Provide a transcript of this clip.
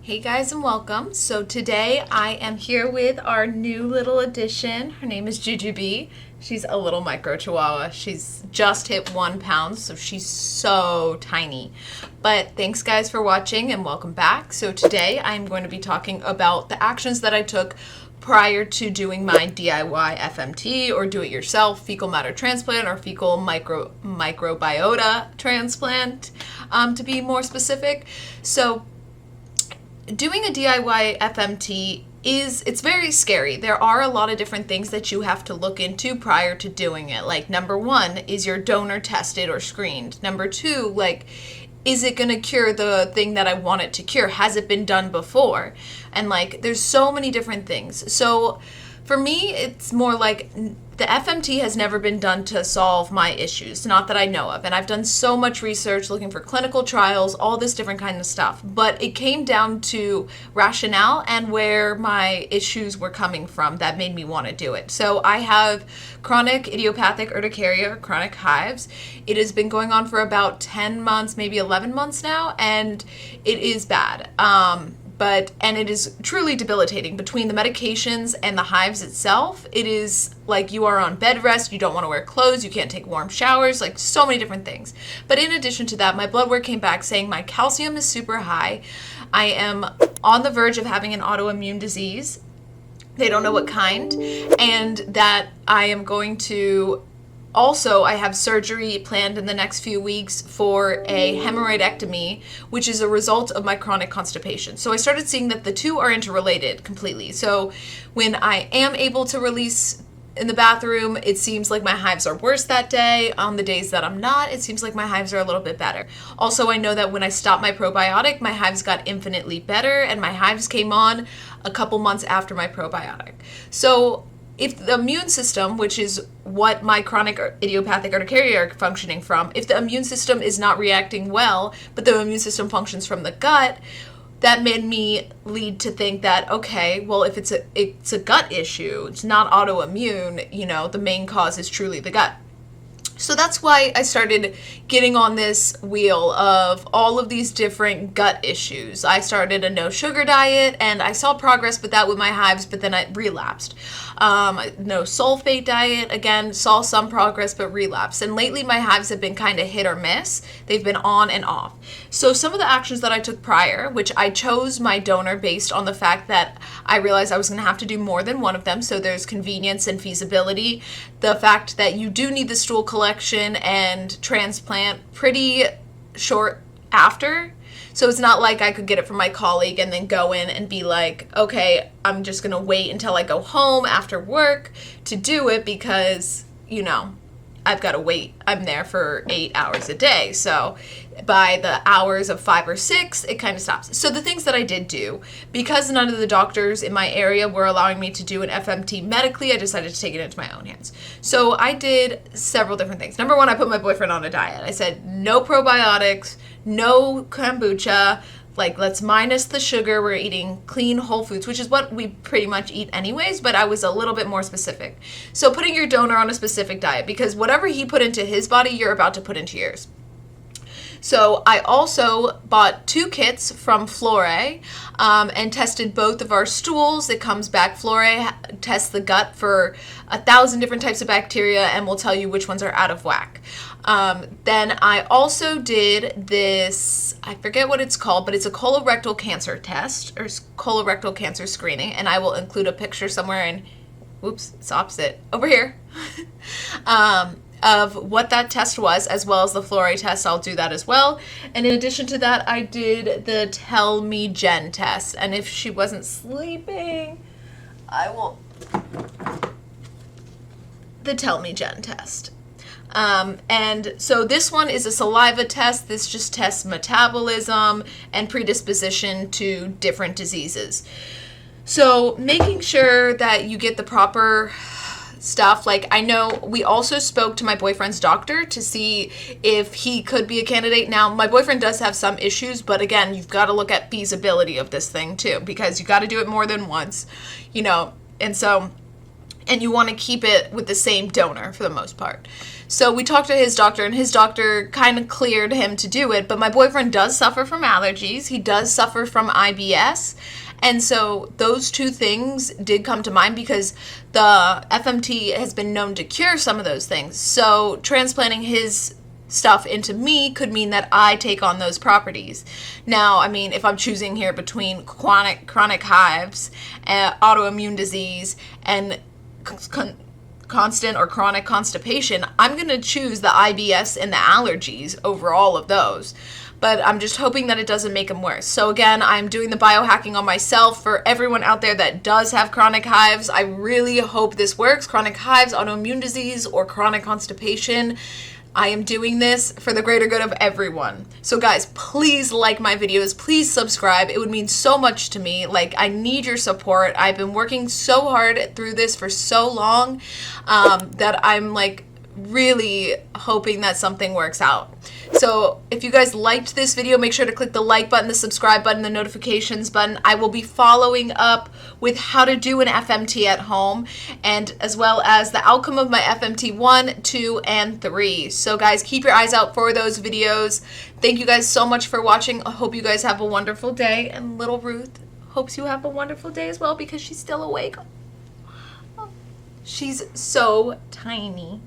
Hey guys and welcome. So today I am here with our new little addition. Her name is Jujubee. She's a little micro chihuahua. She's just hit 1 pound, so she's so tiny. But thanks guys for watching and welcome back. So today I'm going to be talking about the actions that I took prior to doing my DIY FMT or do-it-yourself fecal matter transplant or fecal microbiota transplant, to be more specific. So doing a DIY FMT it's very scary. There are a lot of different things that you have to look into prior to doing it. Like, number one, is your donor tested or screened? Number two, like, is it going to cure the thing that I want it to cure? Has it been done before? And like, there's so many different things. So for me, it's more like the FMT has never been done to solve my issues, not that I know of. And I've done so much research looking for clinical trials, all this different kind of stuff. But it came down to rationale and where my issues were coming from that made me want to do it. So I have chronic idiopathic urticaria, or chronic hives. It has been going on for about 10 months, maybe 11 months now, and it is bad. And it is truly debilitating. Between the medications and the hives itself, it is like you are on bed rest, you don't want to wear clothes, you can't take warm showers, like so many different things. But in addition to that, my blood work came back saying my calcium is super high. I am on the verge of having an autoimmune disease. They don't know what kind. And that I am going to also, I have surgery planned in the next few weeks for a hemorrhoidectomy, which is a result of my chronic constipation. So I started seeing that the two are interrelated completely. So when I am able to release in the bathroom, it seems like my hives are worse that day. On the days that I'm not, it seems like my hives are a little bit better. Also, I know that when I stopped my probiotic, my hives got infinitely better, and my hives came on a couple months after my probiotic. So if the immune system, which is what my chronic idiopathic urticaria are functioning from, if the immune system is not reacting well, but the immune system functions from the gut, that made me lead to think that, okay, well, if it's a gut issue, it's not autoimmune, the main cause is truly the gut. So that's why I started getting on this wheel of all of these different gut issues. I started a no sugar diet and I saw progress with that with my hives, but then I relapsed. No sulfate diet, again, saw some progress, but relapsed. And lately my hives have been kind of hit or miss. They've been on and off. So some of the actions that I took prior, which I chose my donor based on the fact that I realized I was going to have to do more than one of them. So there's convenience and feasibility. The fact that you do need the stool collection and transplant pretty short after. So it's not like I could get it from my colleague and then go in and be like, okay, I'm just going to wait until I go home after work to do it because, I've got to wait. I'm there for 8 hours a day. So by the hours of 5 or 6, it kind of stops. So the things that I did do, because none of the doctors in my area were allowing me to do an FMT medically, I decided to take it into my own hands. So I did several different things. Number one, I put my boyfriend on a diet. I said, no probiotics, no kombucha, like, let's minus the sugar. We're eating clean whole foods, which is what we pretty much eat anyways, but I was a little bit more specific. So putting your donor on a specific diet, because whatever he put into his body, you're about to put into yours. So I also bought 2 kits from Flore and tested both of our stools. It comes back. Flore tests the gut for 1,000 different types of bacteria and will tell you which ones are out of whack. Then I also did this, I forget what it's called, but it's a colorectal cancer test or colorectal cancer screening. And I will include a picture somewhere in, whoops, it's opposite, over here. Of what that test was, as well as the Flore test. I'll do that as well. And in addition to that, I did the Tell Me Jen test. And if she wasn't sleeping, the Tell Me Jen test. And so this one is a saliva test. This just tests metabolism and predisposition to different diseases. So making sure that you get the proper stuff. Like, I know we also spoke to my boyfriend's doctor to see if he could be a candidate. Now, my boyfriend does have some issues, but again, you've got to look at feasibility of this thing too, because you got to do it more than once, and so and you want to keep it with the same donor for the most part. So we talked to his doctor, and his doctor kind of cleared him to do it, but my boyfriend does suffer from allergies. He does suffer from IBS. And so those two things did come to mind because the FMT has been known to cure some of those things. So transplanting his stuff into me could mean that I take on those properties. Now, I mean, if I'm choosing here between chronic hives, autoimmune disease, and constant or chronic constipation, I'm going to choose the IBS and the allergies over all of those. But I'm just hoping that it doesn't make them worse. So again, I'm doing the biohacking on myself. For everyone out there that does have chronic hives, I really hope this works. Chronic hives, autoimmune disease, or chronic constipation. I am doing this for the greater good of everyone. So guys, please like my videos. Please subscribe. It would mean so much to me. Like, I need your support. I've been working so hard through this for so long that I'm like really hoping that something works out. So if you guys liked this video, make sure to click the like button, the subscribe button, the notifications button. I will be following up with how to do an FMT at home, and as well as the outcome of my FMT 1, 2, and 3. So guys, keep your eyes out for those videos. Thank you guys so much for watching. I hope you guys have a wonderful day, and little Ruth hopes you have a wonderful day as well because she's still awake. She's so tiny.